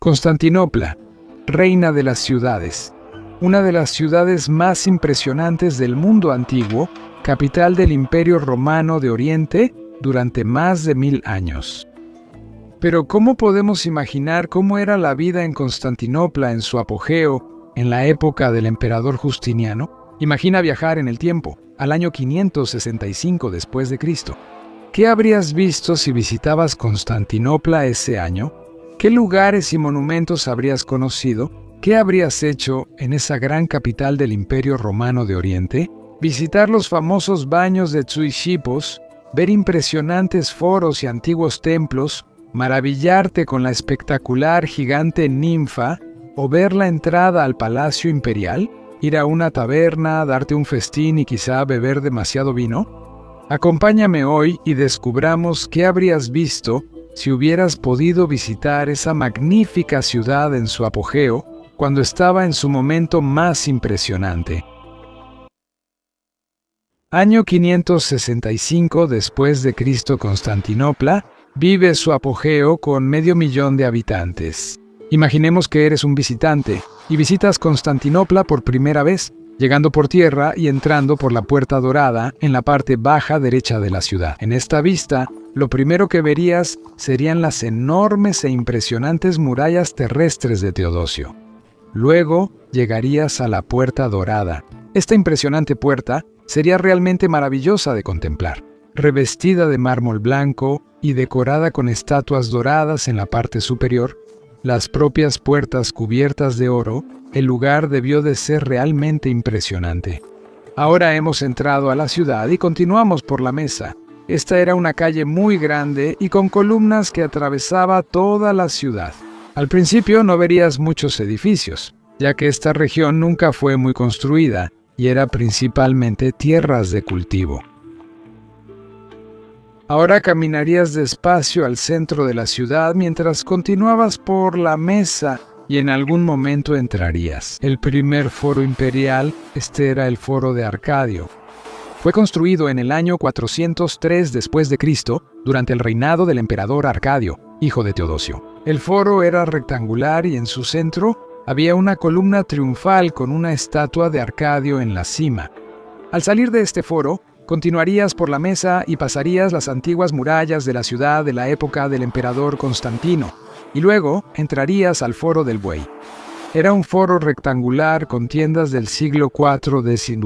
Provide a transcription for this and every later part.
Constantinopla, reina de las ciudades, una de las ciudades más impresionantes del mundo antiguo, capital del Imperio Romano de Oriente durante más de 1000 años. Pero ¿cómo podemos imaginar cómo era la vida en Constantinopla en su apogeo en la época del emperador Justiniano? Imagina viajar en el tiempo, al año 565 después de Cristo. ¿Qué habrías visto si visitabas Constantinopla ese año? ¿Qué lugares y monumentos habrías conocido? ¿Qué habrías hecho en esa gran capital del Imperio Romano de Oriente? Visitar los famosos baños de Tsuishipos, ver impresionantes foros y antiguos templos, maravillarte con la espectacular gigante ninfa o ver la entrada al Palacio Imperial, ir a una taberna, darte un festín y quizá beber demasiado vino. Acompáñame hoy y descubramos qué habrías visto si hubieras podido visitar esa magnífica ciudad en su apogeo cuando estaba en su momento más impresionante. Año 565 después de Cristo. Constantinopla vive su apogeo con 500,000 de habitantes. Imaginemos que eres un visitante y visitas Constantinopla por primera vez, llegando por tierra y entrando por la Puerta Dorada en la parte baja derecha de la ciudad. En esta vista, lo primero que verías serían las enormes e impresionantes murallas terrestres de Teodosio. Luego llegarías a la Puerta Dorada. Esta impresionante puerta sería realmente maravillosa de contemplar, revestida de mármol blanco y decorada con estatuas doradas en la parte superior, las propias puertas cubiertas de oro. El lugar debió de ser realmente impresionante. Ahora hemos entrado a la ciudad y continuamos por la Mesa. Esta era una calle muy grande y con columnas que atravesaba toda la ciudad. Al principio no verías muchos edificios, ya que esta región nunca fue muy construida y era principalmente tierras de cultivo. Ahora caminarías despacio al centro de la ciudad mientras continuabas por la Mesa y en algún momento entrarías. El primer foro imperial, este era el Foro de Arcadio. Fue construido en el año 403 después de Cristo, durante el reinado del emperador Arcadio, hijo de Teodosio. El foro era rectangular y en su centro había una columna triunfal con una estatua de Arcadio en la cima. Al salir de este foro, continuarías por la Mesa y pasarías las antiguas murallas de la ciudad de la época del emperador Constantino, y luego entrarías al Foro del Buey. Era un foro rectangular con tiendas del siglo IV d.C.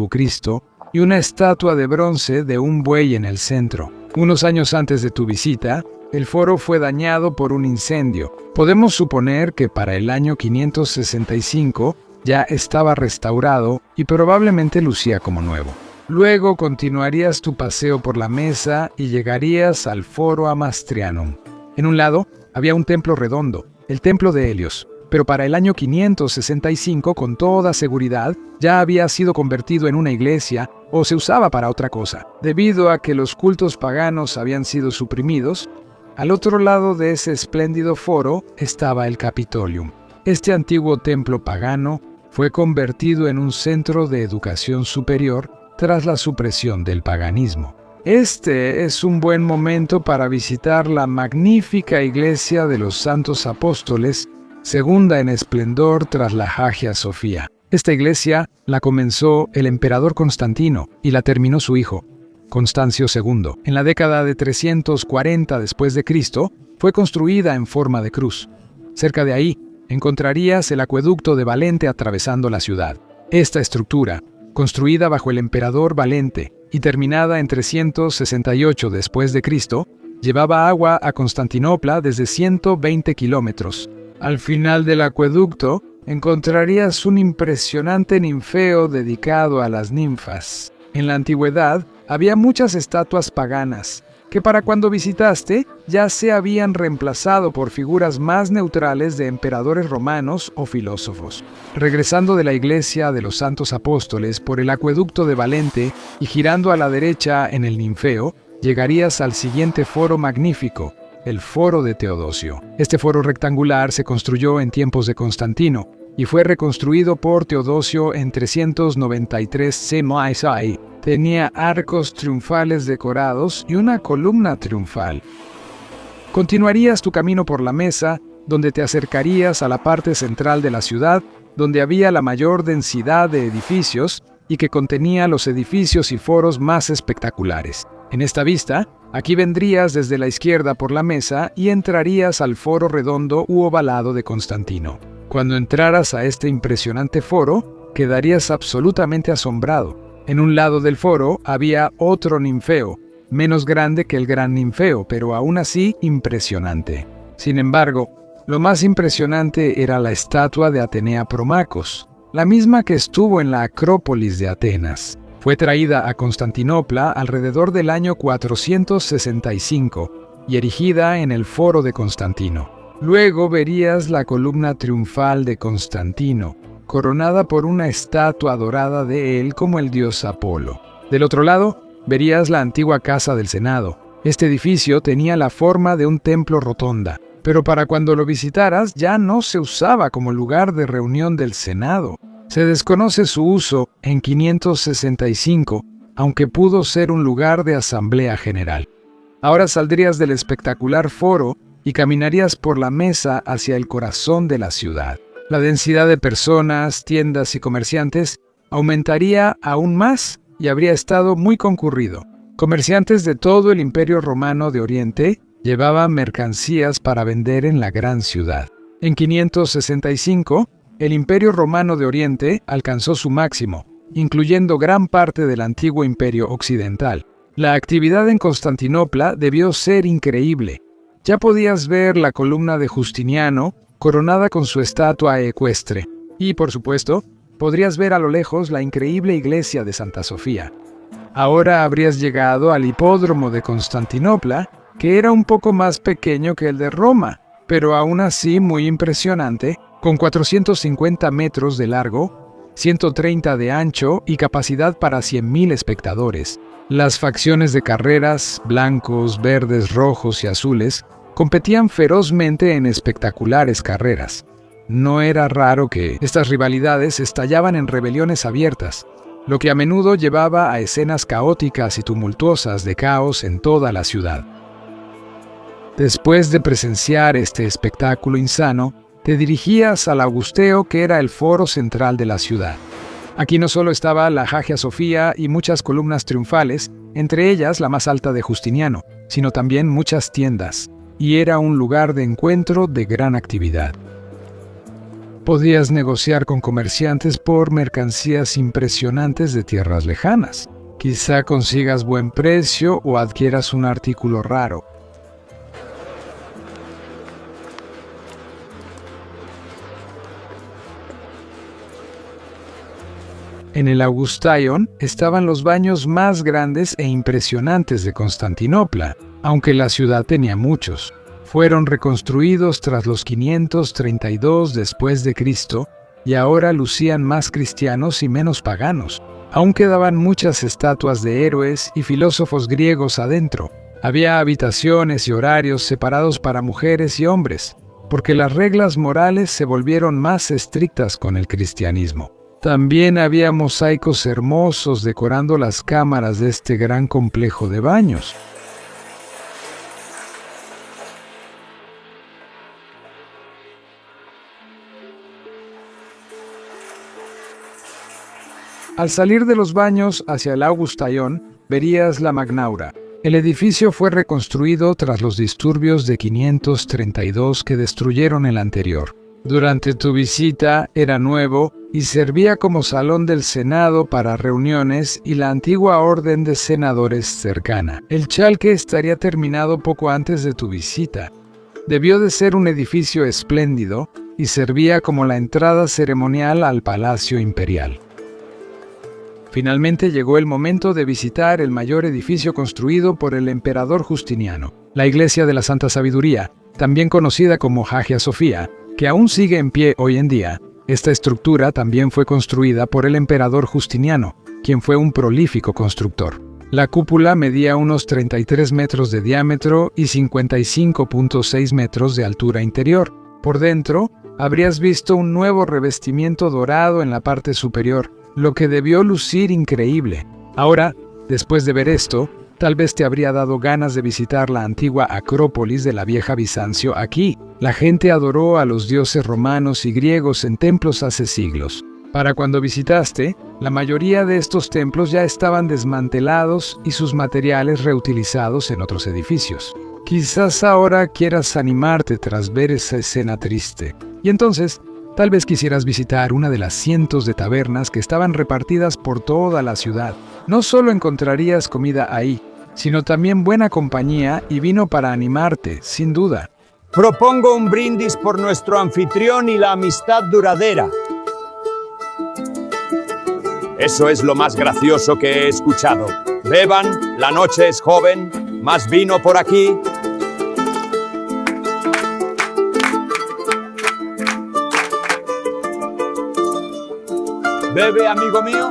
y una estatua de bronce de un buey en el centro. Unos años antes de tu visita, el foro fue dañado por un incendio. Podemos suponer que para el año 565 ya estaba restaurado y probablemente lucía como nuevo. Luego continuarías tu paseo por la Mesa y llegarías al Foro Amastrianum. En un lado había un templo redondo, el Templo de Helios, pero para el año 565, con toda seguridad, ya había sido convertido en una iglesia o se usaba para otra cosa. Debido a que los cultos paganos habían sido suprimidos, al otro lado de ese espléndido foro estaba el Capitolium. Este antiguo templo pagano fue convertido en un centro de educación superior tras la supresión del paganismo. Este es un buen momento para visitar la magnífica iglesia de los Santos Apóstoles, segunda en esplendor tras la Hagia Sofía. Esta iglesia la comenzó el emperador Constantino y la terminó su hijo, Constancio II. En la década de 340 después de Cristo, fue construida en forma de cruz. Cerca de ahí encontrarías el acueducto de Valente atravesando la ciudad. Esta estructura, construida bajo el emperador Valente y terminada en 368 después de Cristo, llevaba agua a Constantinopla desde 120 kilómetros. Al final del acueducto encontrarías un impresionante ninfeo dedicado a las ninfas. En la antigüedad había muchas estatuas paganas, que para cuando visitaste ya se habían reemplazado por figuras más neutrales de emperadores romanos o filósofos. Regresando de la iglesia de los Santos Apóstoles por el acueducto de Valente y girando a la derecha en el ninfeo, llegarías al siguiente foro magnífico, el Foro de Teodosio. Este foro rectangular se construyó en tiempos de Constantino y fue reconstruido por Teodosio en 393 c.a. Tenía arcos triunfales decorados y una columna triunfal. Continuarías tu camino por la Mesa donde te acercarías a la parte central de la ciudad, donde había la mayor densidad de edificios y que contenía los edificios y foros más espectaculares. En esta vista, aquí vendrías desde la izquierda por la mesa y entrarías al foro redondo u ovalado de Constantino. Cuando entraras a este impresionante foro, quedarías absolutamente asombrado. En un lado del foro había otro ninfeo, menos grande que el gran ninfeo, pero aún así impresionante. Sin embargo, lo más impresionante era la estatua de Atenea Promachos, la misma que estuvo en la Acrópolis de Atenas. Fue traída a Constantinopla alrededor del año 465 y erigida en el Foro de Constantino. Luego verías la columna triunfal de Constantino, coronada por una estatua dorada de él como el dios Apolo. Del otro lado, verías la antigua Casa del Senado. Este edificio tenía la forma de un templo rotonda, pero para cuando lo visitaras ya no se usaba como lugar de reunión del Senado. Se desconoce su uso en 565, aunque pudo ser un lugar de asamblea general. Ahora saldrías del espectacular foro y caminarías por la mesa hacia el corazón de la ciudad. La densidad de personas, tiendas y comerciantes aumentaría aún más y habría estado muy concurrido. Comerciantes de todo el Imperio Romano de Oriente llevaban mercancías para vender en la gran ciudad. En 565, el Imperio Romano de Oriente alcanzó su máximo, incluyendo gran parte del antiguo Imperio Occidental. La actividad en Constantinopla debió ser increíble. Ya podías ver la columna de Justiniano coronada con su estatua ecuestre. Y, por supuesto, podrías ver a lo lejos la increíble iglesia de Santa Sofía. Ahora habrías llegado al hipódromo de Constantinopla, que era un poco más pequeño que el de Roma, pero aún así muy impresionante, con 450 metros de largo, 130 de ancho y capacidad para 100.000 espectadores. Las facciones de carreras, blancos, verdes, rojos y azules, competían ferozmente en espectaculares carreras. No era raro que estas rivalidades estallaban en rebeliones abiertas, lo que a menudo llevaba a escenas caóticas y tumultuosas de caos en toda la ciudad. Después de presenciar este espectáculo insano, te dirigías al Augusteo, que era el foro central de la ciudad. Aquí no solo estaba la Hagia Sofía y muchas columnas triunfales, entre ellas la más alta de Justiniano, sino también muchas tiendas, y era un lugar de encuentro de gran actividad. Podías negociar con comerciantes por mercancías impresionantes de tierras lejanas. Quizá consigas buen precio o adquieras un artículo raro. En el Augustaion estaban los baños más grandes e impresionantes de Constantinopla, aunque la ciudad tenía muchos. Fueron reconstruidos tras los 532 después de Cristo y ahora lucían más cristianos y menos paganos. Aún quedaban muchas estatuas de héroes y filósofos griegos adentro. Había habitaciones y horarios separados para mujeres y hombres, porque las reglas morales se volvieron más estrictas con el cristianismo. También había mosaicos hermosos decorando las cámaras de este gran complejo de baños. Al salir de los baños hacia el Augustaion, verías la Magnaura. El edificio fue reconstruido tras los disturbios de 532 que destruyeron el anterior. Durante tu visita era nuevo y servía como salón del Senado para reuniones y la antigua orden de senadores cercana. El Chalke estaría terminado poco antes de tu visita. Debió de ser un edificio espléndido y servía como la entrada ceremonial al Palacio Imperial. Finalmente llegó el momento de visitar el mayor edificio construido por el emperador Justiniano, la Iglesia de la Santa Sabiduría, también conocida como Hagia Sofía, que aún sigue en pie hoy en día. Esta estructura también fue construida por el emperador Justiniano, quien fue un prolífico constructor. La cúpula medía unos 33 metros de diámetro y 55.6 metros de altura interior. Por dentro, habrías visto un nuevo revestimiento dorado en la parte superior, lo que debió lucir increíble. Ahora, después de ver esto, Tal vez te habría dado ganas de visitar la antigua Acrópolis de la vieja Bizancio aquí. La gente adoró a los dioses romanos y griegos en templos hace siglos. Para cuando visitaste, la mayoría de estos templos ya estaban desmantelados y sus materiales reutilizados en otros edificios. Quizás ahora quieras animarte tras ver esa escena triste. Y entonces, tal vez quisieras visitar una de las cientos de tabernas que estaban repartidas por toda la ciudad. No solo encontrarías comida ahí, sino también buena compañía y vino para animarte, sin duda. Propongo un brindis por nuestro anfitrión y la amistad duradera. Eso es lo más gracioso que he escuchado. Beban, la noche es joven, más vino por aquí. ¿Bebe, amigo mío?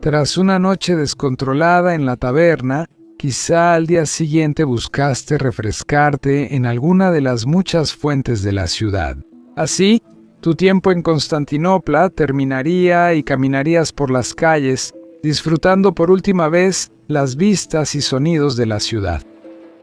Tras una noche descontrolada en la taberna, quizá al día siguiente buscaste refrescarte en alguna de las muchas fuentes de la ciudad. Así, tu tiempo en Constantinopla terminaría y caminarías por las calles, disfrutando por última vez las vistas y sonidos de la ciudad.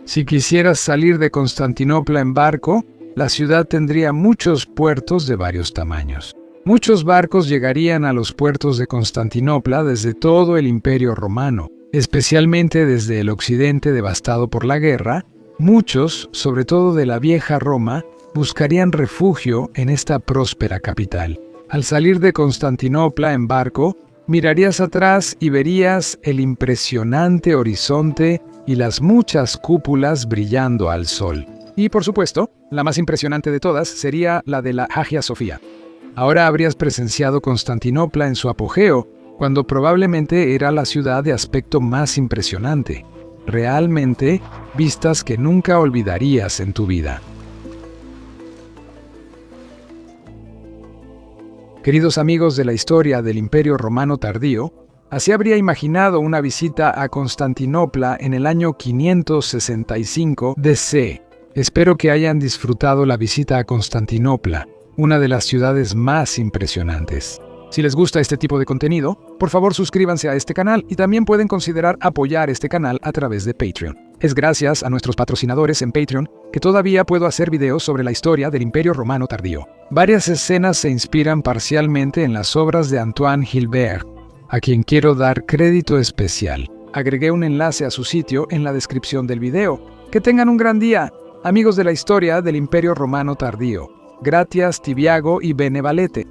Si quisieras salir de Constantinopla en barco, la ciudad tendría muchos puertos de varios tamaños. Muchos barcos llegarían a los puertos de Constantinopla desde todo el Imperio Romano, especialmente desde el occidente devastado por la guerra. Muchos, sobre todo de la vieja Roma, buscarían refugio en esta próspera capital. Al salir de Constantinopla en barco, mirarías atrás y verías el impresionante horizonte y las muchas cúpulas brillando al sol. Y por supuesto, la más impresionante de todas sería la de la Hagia Sofía. Ahora habrías presenciado Constantinopla en su apogeo, cuando probablemente era la ciudad de aspecto más impresionante. Realmente, vistas que nunca olvidarías en tu vida. Queridos amigos de la historia del Imperio Romano tardío, así habría imaginado una visita a Constantinopla en el año 565 DC. Espero que hayan disfrutado la visita a Constantinopla, una de las ciudades más impresionantes. Si les gusta este tipo de contenido, por favor suscríbanse a este canal y también pueden considerar apoyar este canal a través de Patreon. Es gracias a nuestros patrocinadores en Patreon que todavía puedo hacer videos sobre la historia del Imperio Romano tardío. Varias escenas se inspiran parcialmente en las obras de Antoine Gilbert, a quien quiero dar crédito especial. Agregué un enlace a su sitio en la descripción del video. Que tengan un gran día, amigos de la historia del Imperio Romano tardío. Gratias, Tibiago y Bene Valete.